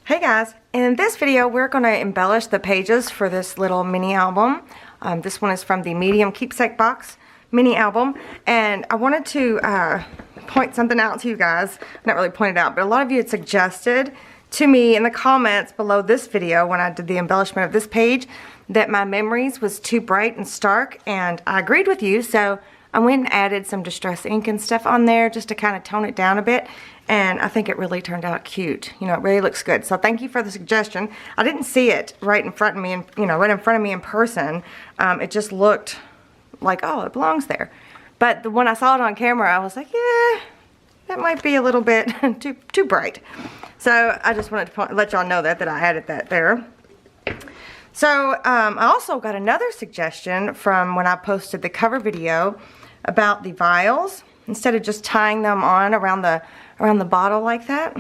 Hey guys, in this video we're going to embellish the pages for this little mini album. This one is from the Medium Keepsake Box Mini Album, and I wanted to point something out to you guys. Not really point it out, but a lot of you had suggested to me in the comments below this video when I did the embellishment of this page that my memories was too bright and stark, and I agreed with you, so I went and added some distress ink and stuff on there just to kind of tone it down a bit. And I think it really turned out cute. You know, it really looks good. So thank you for the suggestion. I didn't see it right in front of me, right in front of me in person. It just looked like, oh, it belongs there. But when I saw it on camera, I was like, yeah, that might be a little bit too bright. So I just wanted to let y'all know that I added that there. So I also got another suggestion from when I posted the cover video about the vials. Instead of just tying them on around the bottle like that,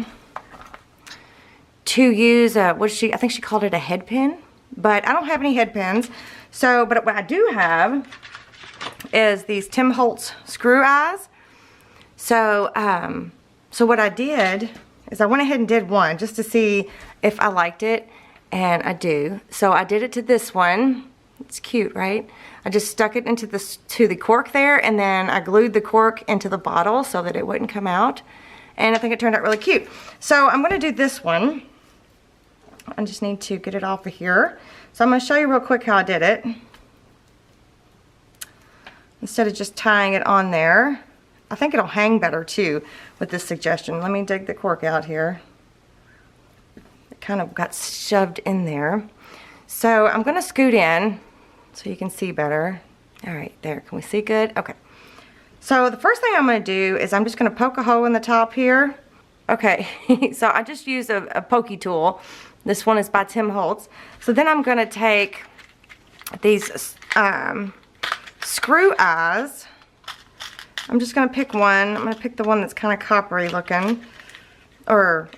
to use I think she called it a head pin, but I don't have any head pins. So, but what I do have is these Tim Holtz screw eyes. So, so what I did is I went ahead and did one just to see if I liked it, and I do. So I did it to this one. It's cute, right? I just stuck it into the cork there, and then I glued the cork into the bottle so that it wouldn't come out. And I think it turned out really cute. So I'm going to do this one. I just need to get it off of here. So I'm going to show you real quick how I did it. Instead of just tying it on there. I think it'll hang better too with this suggestion. Let me dig the cork out here. It kind of got shoved in there. So I'm going to scoot in so you can see better. All right, there. Can we see good? Okay. So the first thing I'm going to do is I'm just going to poke a hole in the top here. Okay, so I just used a pokey tool. This one is by Tim Holtz. So then I'm going to take these screw eyes. I'm just going to pick one. I'm going to pick the one that's kind of coppery looking. Or,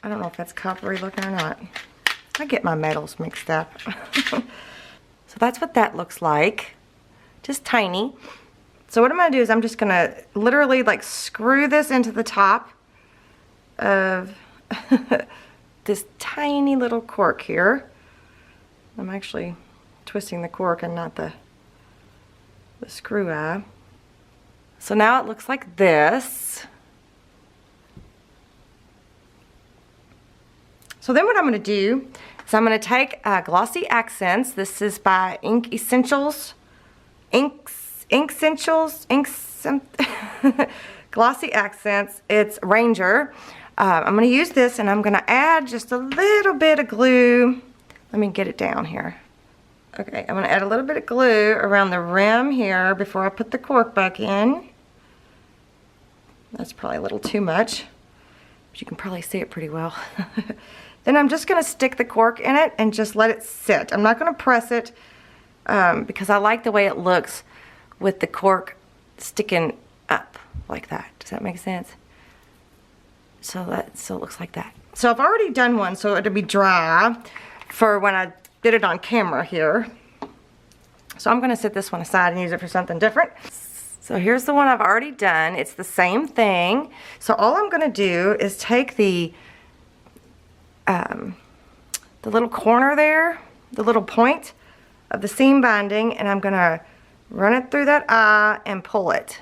I don't know if that's coppery looking or not. I get my metals mixed up. So that's what that looks like. Just tiny. So what I'm going to do is I'm just going to literally like screw this into the top of this tiny little cork here. I'm actually twisting the cork and not the screw eye. So now it looks like this. So then what I'm going to do is I'm going to take Glossy Accents. This is by Ink Essentials. Glossy Accents. It's Ranger. I'm going to use this, and I'm going to add just a little bit of glue. Let me get it down here. Okay, I'm going to add a little bit of glue around the rim here before I put the cork back in. That's probably a little too much, but you can probably see it pretty well. Then I'm just going to stick the cork in it and just let it sit. I'm not going to press it because I like the way it looks with the cork sticking up like that. Does that make sense? So it looks like that. So I've already done one, so it'll be dry for when I did it on camera here. So I'm going to set this one aside and use it for something different. So here's the one I've already done. It's the same thing. So all I'm going to do is take the little corner there, the little point of the seam binding, and I'm going to run it through that eye and pull it.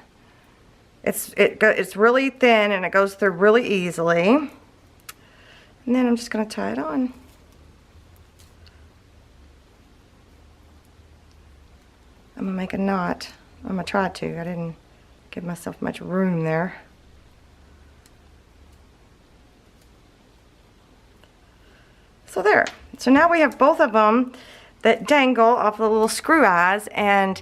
It's really thin and it goes through really easily. And then I'm just going to tie it on. I'm going to make a knot. I'm going to try to. I didn't give myself much room there. So there. So now we have both of them that dangle off the little screw eyes, and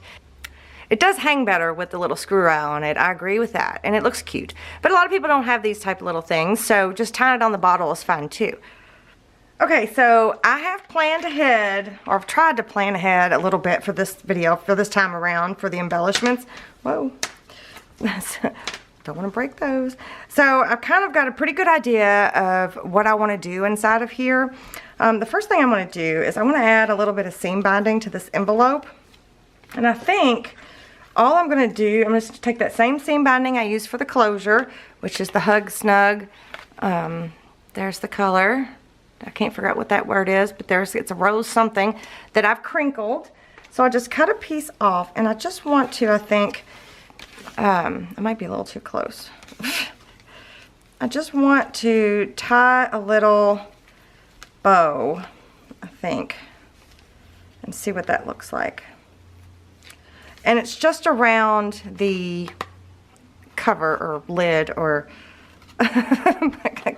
it does hang better with the little screw eye on it. I agree with that, and it looks cute. But a lot of people don't have these type of little things, so just tying it on the bottle is fine too. Okay, so I have planned ahead, or I've tried to plan ahead a little bit for this video, for this time around, for the embellishments. Whoa. Don't want to break those. So I've kind of got a pretty good idea of what I want to do inside of here. The first thing I'm going to do is I want to add a little bit of seam binding to this envelope. And I think all I'm going to do, I'm just going to take that same seam binding I used for the closure, which is the Hug Snug. There's the color. I can't figure out what that word is, but it's a rose something that I've crinkled. So I just cut a piece off, and I just want to, I think, I might be a little too close. I just want to tie a little bow, I think, and see what that looks like. And it's just around the cover or lid or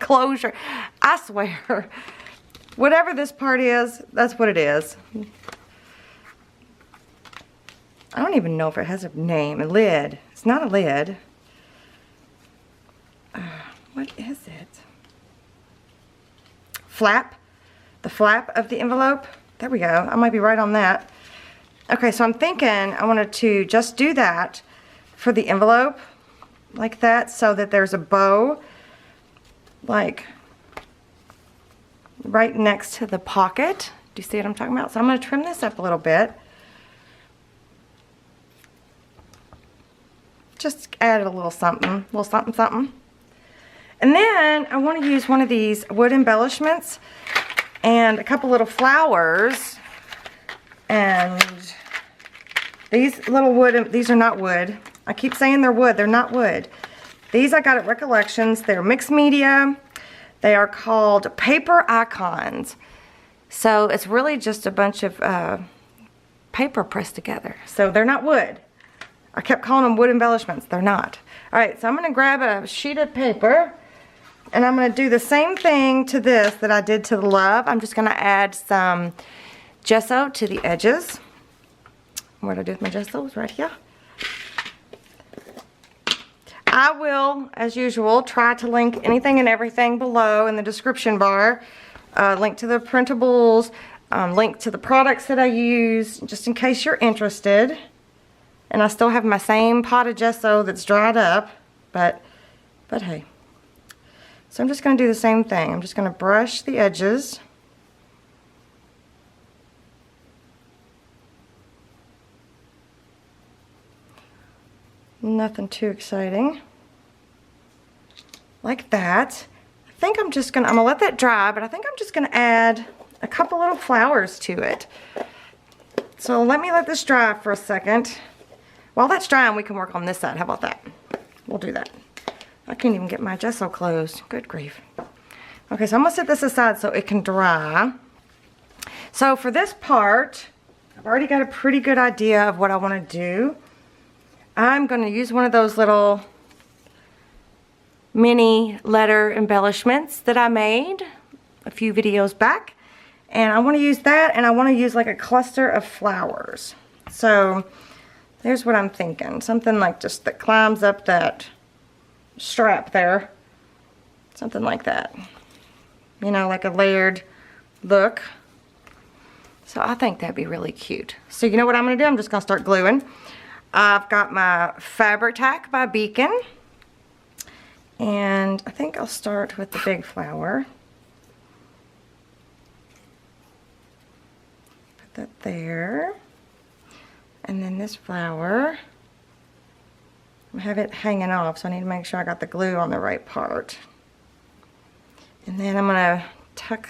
closure. I swear, whatever this part is, that's what it is. I don't even know if it has a name. A lid. It's not a lid. What is it? Flap. The flap of the envelope. There we go. I might be right on that. Okay, so I'm thinking I wanted to just do that for the envelope, like that, so that there's a bow, like, right next to the pocket. Do you see what I'm talking about? So I'm going to trim this up a little bit. Just add a little something, something. And then I want to use one of these wood embellishments and a couple little flowers. And these little wood, these are not wood. I keep saying they're wood, they're not wood. These I got at Recollections. They're mixed media. They are called paper icons. So it's really just a bunch of paper pressed together. So they're not wood. I kept calling them wood embellishments. They're not. Alright, so I'm going to grab a sheet of paper, and I'm going to do the same thing to this that I did to the love. I'm just going to add some gesso to the edges. What do I do with my gesso? It's right here. I will, as usual, try to link anything and everything below in the description bar. Link to the printables, link to the products that I use, just in case you're interested. And I still have my same pot of gesso that's dried up, but hey. So I'm just going to do the same thing. I'm just going to brush the edges. Nothing too exciting. Like that. I think I'm just gonna let that dry, but I think I'm just gonna add a couple little flowers to it. So let this dry for a second. While that's drying, we can work on this side. How about that? We'll do that. I can't even get my gesso closed. Good grief. Okay, so I'm gonna set this aside so it can dry. So for this part, I've already got a pretty good idea of what I wanna do. I'm going to use one of those little mini letter embellishments that I made a few videos back. And I want to use that, and I want to use like a cluster of flowers. So there's what I'm thinking. Something like just that climbs up that strap there. Something like that. You know, like a layered look. So I think that'd be really cute. So you know what I'm going to do? I'm just going to start gluing. I've got my fabric tack by Beacon, and I think I'll start with the big flower. Put that there, and then this flower, I have it hanging off, so I need to make sure I got the glue on the right part. And then I'm going to tack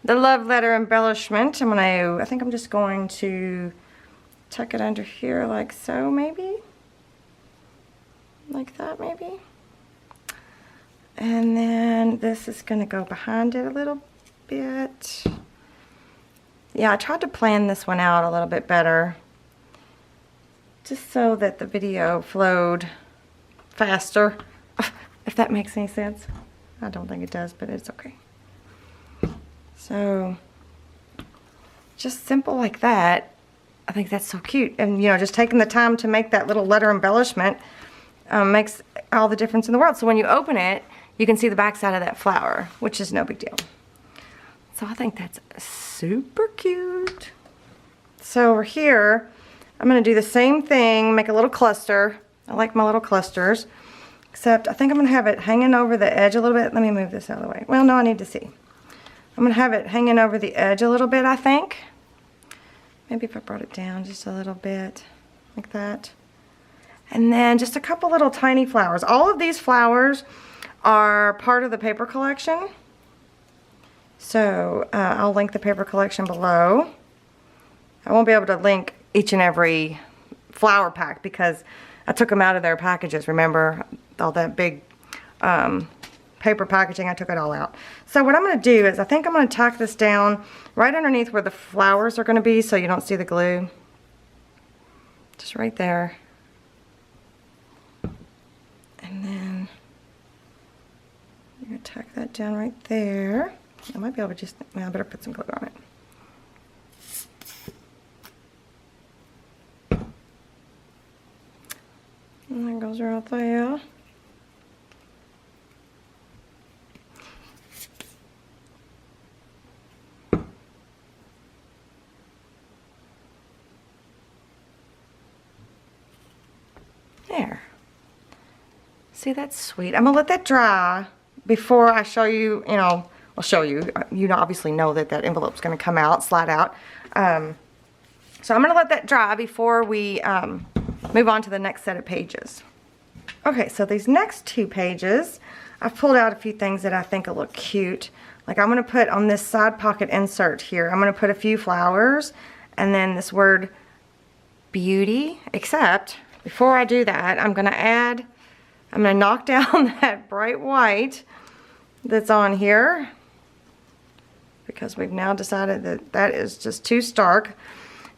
the love letter embellishment. I think I'm just going to tuck it under here like so, maybe. Like that, maybe. And then this is going to go behind it a little bit. Yeah, I tried to plan this one out a little bit better, just so that the video flowed faster, if that makes any sense. I don't think it does, but it's okay. So, just simple like that. I think that's so cute. And, you know, just taking the time to make that little letter embellishment makes all the difference in the world. So when you open it, you can see the back side of that flower, which is no big deal. So I think that's super cute. So over here, I'm going to do the same thing, make a little cluster. I like my little clusters. Except I think I'm going to have it hanging over the edge a little bit. Let me move this out of the way. Well, no, I need to see. I'm going to have it hanging over the edge a little bit, I think. Maybe if I brought it down just a little bit, like that. And then just a couple little tiny flowers. All of these flowers are part of the paper collection. So I'll link the paper collection below. I won't be able to link each and every flower pack because I took them out of their packages. Remember all that big paper packaging? I took it all out. So what I'm going to do is I think I'm going to tack this down right underneath where the flowers are going to be so you don't see the glue. Just right there. And then you're going to tack that down right there. I might be able to just, well, I better put some glue on it. And that goes right there. There. See, that's sweet. I'm gonna let that dry before I show you, I'll show you. You obviously know that that envelope's gonna come out, slide out. So I'm gonna let that dry before we move on to the next set of pages. Okay, so these next two pages, I've pulled out a few things that I think will look cute. Like I'm gonna put on this side pocket insert here, I'm gonna put a few flowers and then this word beauty, except before I do that, I'm gonna knock down that bright white that's on here because we've now decided that that is just too stark.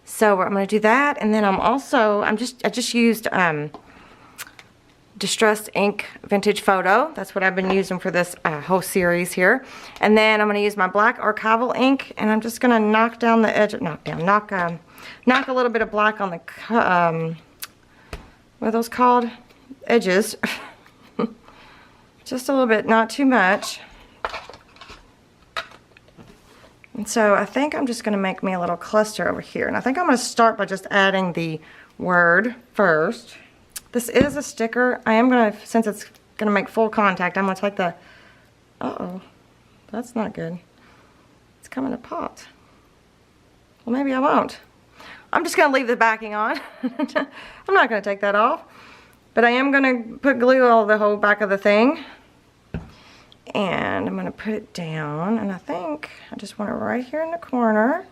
So I'm gonna do that, and then I just used Distressed Ink Vintage Photo. That's what I've been using for this whole series here. And then I'm gonna use my black archival ink, and I'm just gonna knock down the edge, knock a little bit of black on the what are those called? Edges. Just a little bit, not too much. And so I think I'm just gonna make me a little cluster over here. And I think I'm gonna start by just adding the word first. This is a sticker. I am gonna, since it's gonna make full contact, I'm gonna take the, uh-oh, that's not good. It's coming to pot. Well, maybe I won't. I'm just gonna leave the backing on. I'm not gonna take that off. But I am gonna put glue all the whole back of the thing. And I'm gonna put it down, and I think I just want it right here in the corner,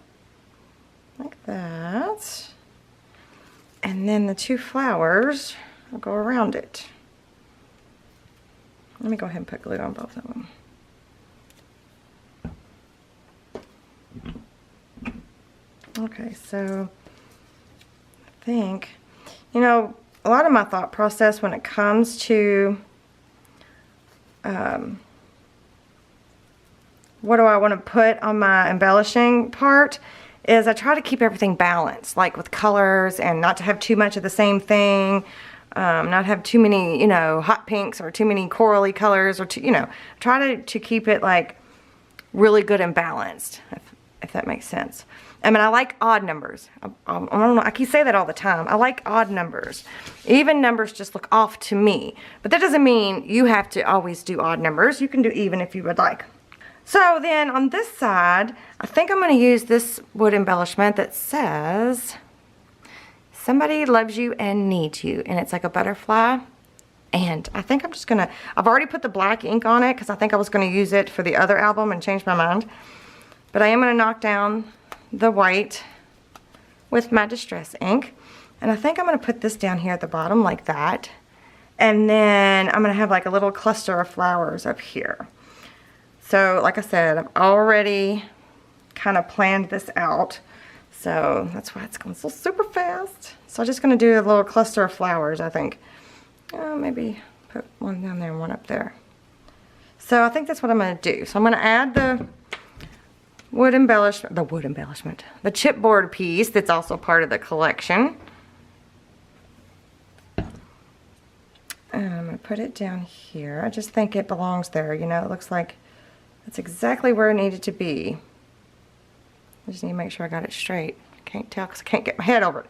like that. And then the two flowers will go around it. Let me go ahead and put glue on both of them. Okay, so I think, a lot of my thought process when it comes to what do I want to put on my embellishing part is I try to keep everything balanced, like with colors, and not to have too much of the same thing, not have too many, hot pinks or too many corally colors, or try to keep it like really good and balanced, if that makes sense. I mean, I like odd numbers. I don't know, I can say that all the time. I like odd numbers. Even numbers just look off to me. But that doesn't mean you have to always do odd numbers. You can do even if you would like. So then on this side, I think I'm going to use this wood embellishment that says, somebody loves you and needs you. And it's like a butterfly. And I think I'm just going to, I've already put the black ink on it because I think I was going to use it for the other album and change my mind. But I am going to knock down the white with my distress ink, and I think I'm going to put this down here at the bottom like that, and then I'm going to have like a little cluster of flowers up here. So like I said, I've already kind of planned this out, so that's why it's going so super fast. So I'm just going to do a little cluster of flowers, I think. Maybe put one down there and one up there. So I think that's what I'm going to do. So I'm going to add the wood embellishment, the chipboard piece that's also part of the collection. And I'm going to put it down here. I just think it belongs there. It looks like that's exactly where it needed to be. I just need to make sure I got it straight. I can't tell because I can't get my head over it.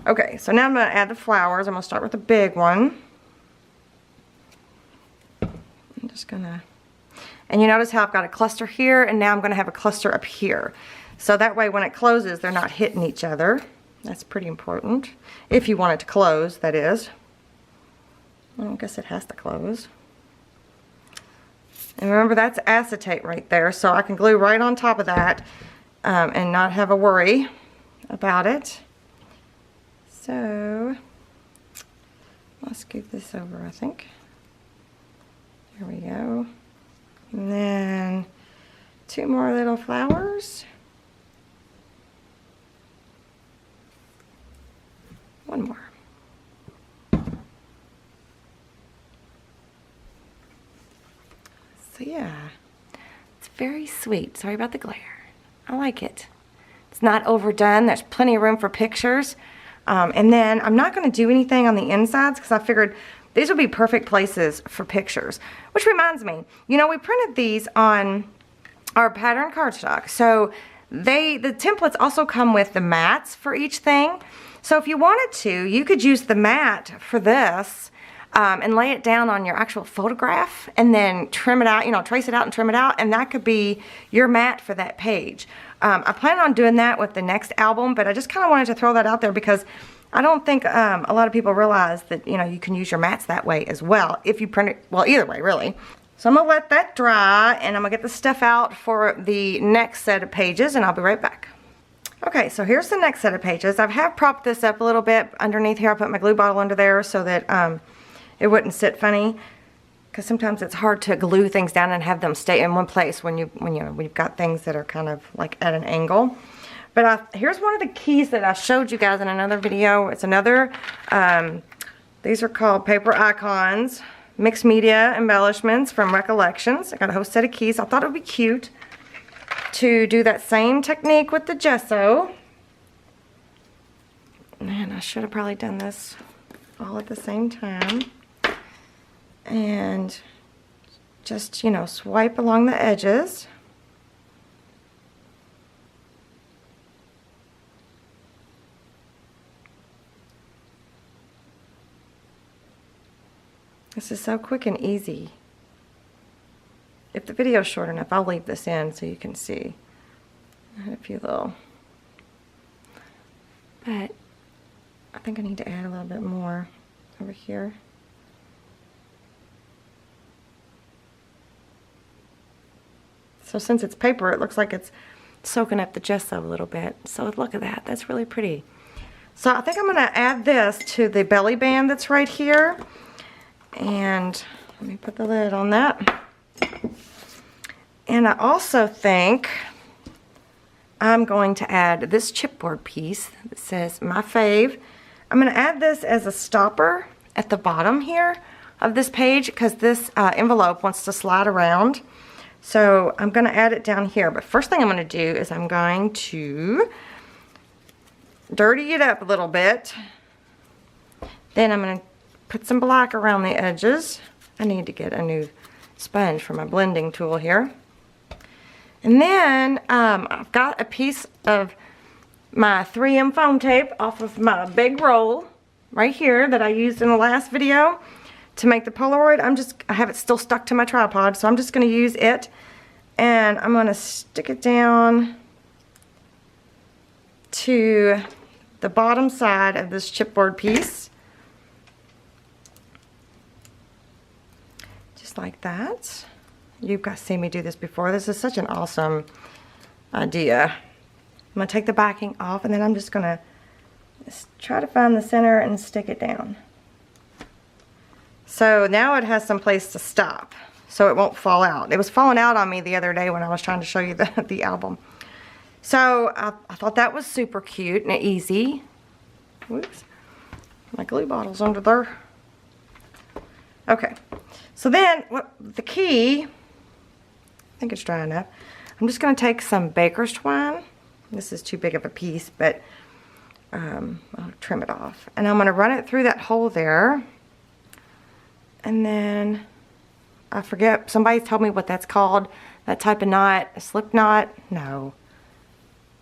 Okay, so now I'm going to add the flowers. I'm going to start with the big one. I'm just going to, and you notice how I've got a cluster here, and now I'm going to have a cluster up here. So that way when it closes, they're not hitting each other. That's pretty important. If you want it to close, that is. Well, I guess it has to close. And remember, that's acetate right there, so I can glue right on top of that and not have a worry about it. So let's scoot this over, I think. There we go. And then 2 more little flowers. 1 more. So yeah, it's very sweet. Sorry about the glare. I like it. It's not overdone. There's plenty of room for pictures. And then I'm not going to do anything on the insides because I figured these would be perfect places for pictures. Which reminds me, you know, we printed these on our pattern cardstock. So the templates also come with the mats for each thing. So if you wanted to, you could use the mat for this and lay it down on your actual photograph and then trim it out, you know, trace it out and trim it out, and that could be your mat for that page. I plan on doing that with the next album, but I just kind of wanted to throw that out there because I don't think a lot of people realize that, you know, you can use your mats that way as well if you print it, well, either way, really. So I'm going to let that dry, and I'm going to get the stuff out for the next set of pages, and I'll be right back. Okay, so here's the next set of pages. I have propped this up a little bit underneath here. I put my glue bottle under there so that it wouldn't sit funny, because sometimes it's hard to glue things down and have them stay in one place when you've got things that are kind of like at an angle. But here's one of the keys that I showed you guys in another video. It's another, these are called paper icons, mixed media embellishments from Recollections. I got a whole set of keys. I thought it would be cute to do that same technique with the gesso. Man, I should have probably done this all at the same time. And just, you know, swipe along the edges. This is so quick and easy. If the video's short enough, I'll leave this in so you can see. I had a few little, but I think I need to add a little bit more over here. So since it's paper, it looks like it's soaking up the gesso a little bit. So look at that, that's really pretty. So I think I'm gonna add this to the belly band that's right here. And let me put the lid on that. And I also think I'm going to add this chipboard piece that says my fave. I'm going to add this as a stopper at the bottom here of this page because this envelope wants to slide around. So I'm going to add it down here. But first thing I'm going to do is I'm going to dirty it up a little bit. Then I'm going to put some black around the edges. I need to get a new sponge for my blending tool here. And then I've got a piece of my 3M foam tape off of my big roll right here that I used in the last video to make the Polaroid. I have it still stuck to my tripod, so I'm just going to use it. And I'm going to stick it down to the bottom side of this chipboard piece. Just like that. You've got to see me do this before. This is such an awesome idea. I'm going to take the backing off, and then I'm just going to try to find the center and stick it down. So now it has some place to stop, so it won't fall out. It was falling out on me the other day when I was trying to show you the album. So I thought that was super cute and easy. Whoops. My glue bottle's under there. Okay. So then, the key, I think it's dry enough. I'm just going to take some baker's twine. This is too big of a piece, but I'll trim it off. And I'm going to run it through that hole there. And then, I forget, somebody told me what that's called. That type of knot, a slip knot? No.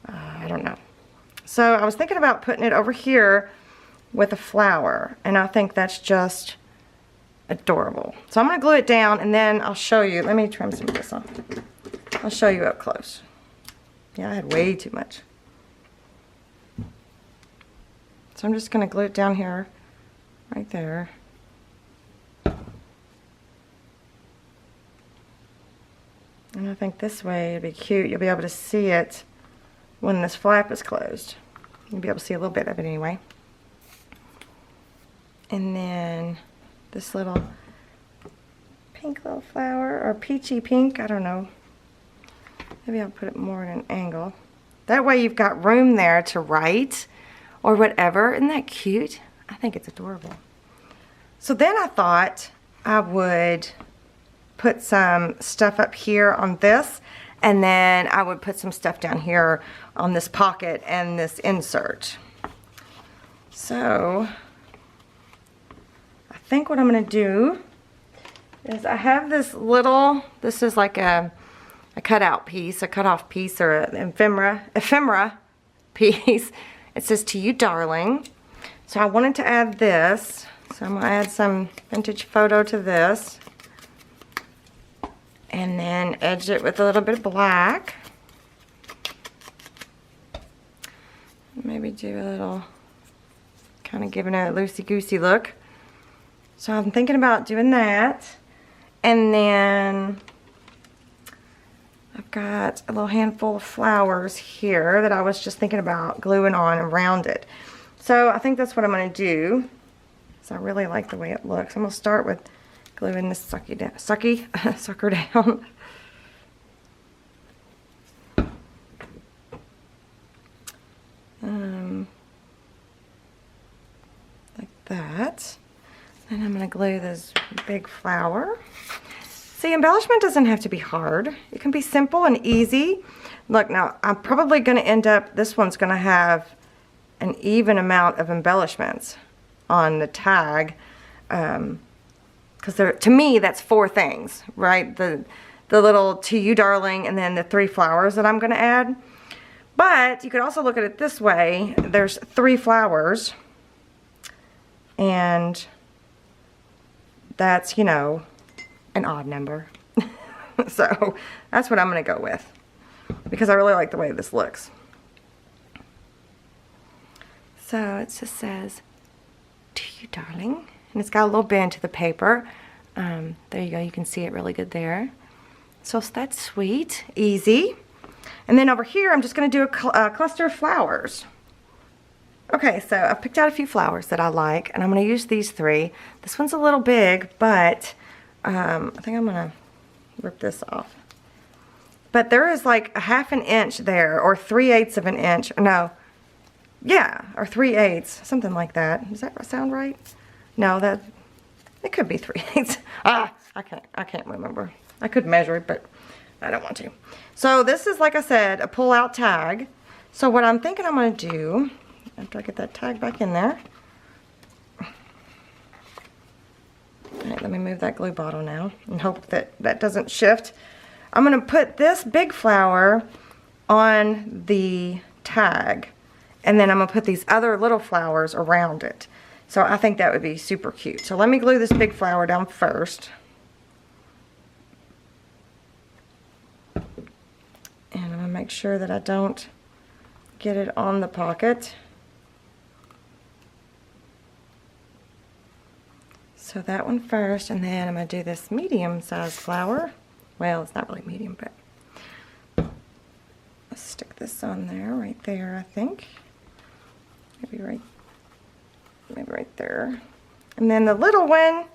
I don't know. So I was thinking about putting it over here with a flower. And I think that's just adorable. So I'm going to glue it down, and then I'll show you. Let me trim some of this off. I'll show you up close. Yeah, I had way too much. So I'm just going to glue it down here, right there. And I think this way it'd be cute. You'll be able to see it when this flap is closed. You'll be able to see a little bit of it anyway. And then this little pink little flower, or peachy pink, I don't know. Maybe I'll put it more at an angle. That way you've got room there to write or whatever. Isn't that cute? I think it's adorable. So then I thought I would put some stuff up here on this, and then I would put some stuff down here on this pocket and this insert. So I think what I'm going to do is I have this little, this is like a cutout piece, a cut-off piece, or an ephemera piece. It says, "To you, darling." So I wanted to add this. So I'm going to add some vintage photo to this. And then edge it with a little bit of black. Maybe do a little, kind of giving it a loosey-goosey look. So I'm thinking about doing that. And then I've got a little handful of flowers here that I was just thinking about gluing on around it. So I think that's what I'm going to do. So I really like the way it looks. I'm going to start with gluing this sucker down. Like that. And I'm going to glue this big flower. See, embellishment doesn't have to be hard. It can be simple and easy. Look, now I'm probably going to end up, this one's going to have an even amount of embellishments on the tag. Because to me, that's 4 things, right? The little "To you, darling," and then the 3 flowers that I'm going to add. But you could also look at it this way. There's 3 flowers, and that's, you know, an odd number. So that's what I'm going to go with, because I really like the way this looks. So it just says, "To you, darling." And it's got a little bend to the paper. There you go. You can see it really good there. So that's sweet, easy. And then over here, I'm just going to do a cluster of flowers. Okay, so I've picked out a few flowers that I like, and I'm going to use these 3. This one's a little big, but I think I'm going to rip this off. But there is like a 1/2 inch there, or 3/8 of an inch. No, yeah, or 3/8, something like that. Does that sound right? No, it could be 3/8. I can't remember. I could measure it, but I don't want to. So this is, like I said, a pull-out tag. So what I'm thinking I'm going to do, after I get that tag back in there. All right, let me move that glue bottle now and hope that that doesn't shift. I'm going to put this big flower on the tag, and then I'm going to put these other little flowers around it. So I think that would be super cute. So let me glue this big flower down first. And I'm going to make sure that I don't get it on the pocket. So that one first, and then I'm going to do this medium-sized flower. Well, it's not really medium, but let's stick this on there, right there, I think. Maybe right there. And then the little one,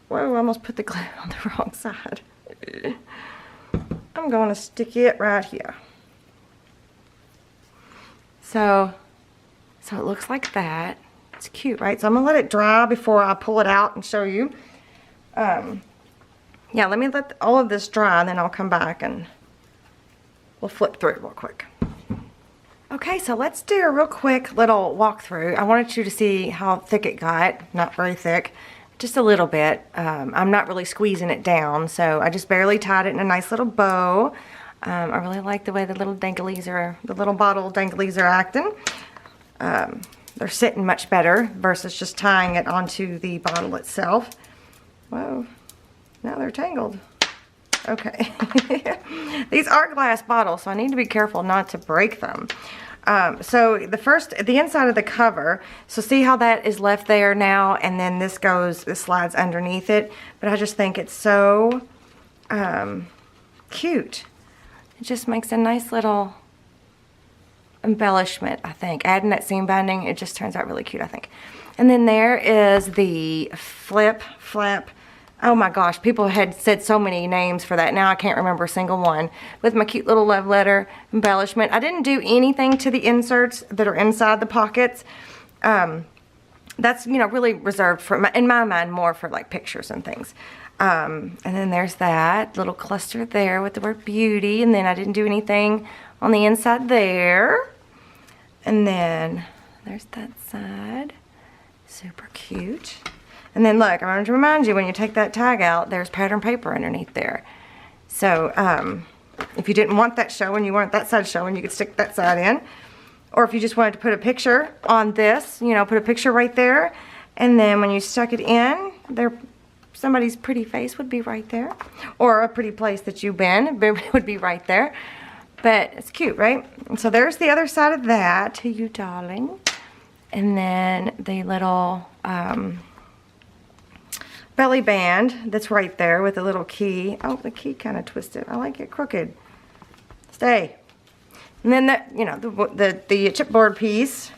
whoa, I almost put the glue on the wrong side. I'm going to stick it right here. So it looks like that. It's cute, right? So I'm going to let it dry before I pull it out and show you. Yeah, let me let all of this dry, and then I'll come back and we'll flip through it real quick. Okay, so let's do a real quick little walkthrough. I wanted you to see how thick it got. Not very thick, just a little bit. I'm not really squeezing it down, so I just barely tied it in a nice little bow. I really like the way the little danglies are, the little bottle danglies are acting. They're sitting much better versus just tying it onto the bottle itself. Whoa, now they're tangled. Okay. These are glass bottles, so I need to be careful not to break them. So the inside of the cover, so see how that is left there now, and then this slides underneath it. But I just think it's so cute. It just makes a nice little embellishment, I think. Adding that seam binding, it just turns out really cute, I think. And then there is the flap. Oh my gosh, people had said so many names for that. Now I can't remember a single one. With my cute little love letter embellishment. I didn't do anything to the inserts that are inside the pockets. That's, you know, really reserved for, in my mind, more for like pictures and things. And then there's that little cluster there with the word beauty. And then I didn't do anything on the inside there. And then there's that side. Super cute. And then look, I wanted to remind you, when you take that tag out, there's pattern paper underneath there. So if you didn't want that showing, you want that side showing, you could stick that side in. Or if you just wanted to put a picture on this, you know, put a picture right there. And then when you stuck it in, there, somebody's pretty face would be right there. Or a pretty place that you've been would be right there. But it's cute, right? And so there's the other side of that to you, darling. And then the little belly band that's right there with a little key. Oh, the key kind of twisted. I like it crooked. Stay. And then that, you know, the chipboard piece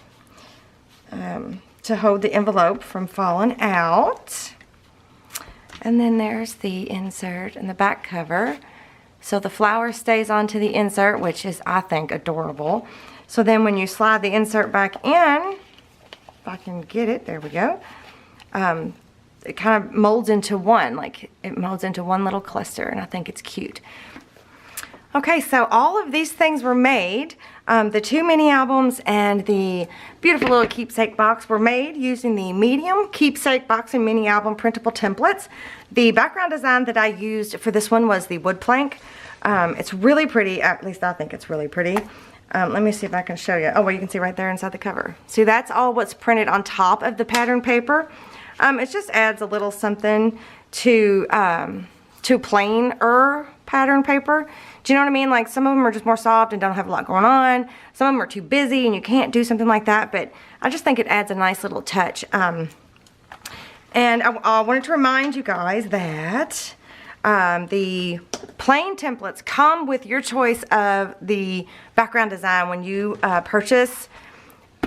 to hold the envelope from falling out. And then there's the insert and the back cover. So the flower stays onto the insert, which is, I think, adorable. So then when you slide the insert back in, if I can get it, there we go. It kind of molds into one, like it molds into one little cluster, and I think it's cute. Okay, so all of these things were made. The 2 mini albums and the beautiful little keepsake box were made using the Medium Keepsake Box and Mini Album printable templates. The background design that I used for this one was the wood plank. It's really pretty, at least I think it's really pretty. Let me see if I can show you. Oh, well, you can see right there inside the cover. See, that's all what's printed on top of the pattern paper. It just adds a little something to plainer pattern paper. Do you know what I mean? Like, some of them are just more soft and don't have a lot going on. Some of them are too busy and you can't do something like that, but I just think it adds a nice little touch. And I wanted to remind you guys that the plain templates come with your choice of the background design when you purchase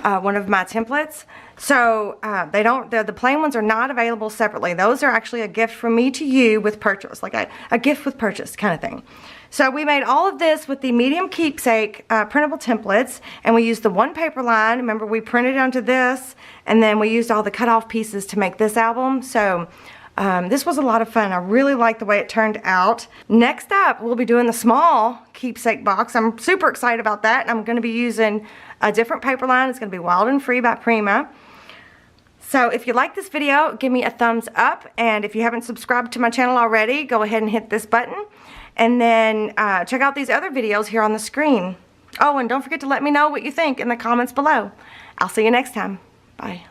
one of my templates. So the plain ones are not available separately. Those are actually a gift from me to you with purchase, like a gift with purchase kind of thing. So we made all of this with the Medium Keepsake printable templates, and we used the one paper line. Remember, we printed onto this, and then we used all the cut-off pieces to make this album. So this was a lot of fun. I really like the way it turned out. Next up, we'll be doing the small keepsake box. I'm super excited about that, and I'm going to be using a different paper line. It's going to be Wild and Free by Prima. So if you like this video, give me a thumbs up, and if you haven't subscribed to my channel already, go ahead and hit this button. And then check out these other videos here on the screen. Oh, and don't forget to let me know what you think in the comments below. I'll see you next time. Bye.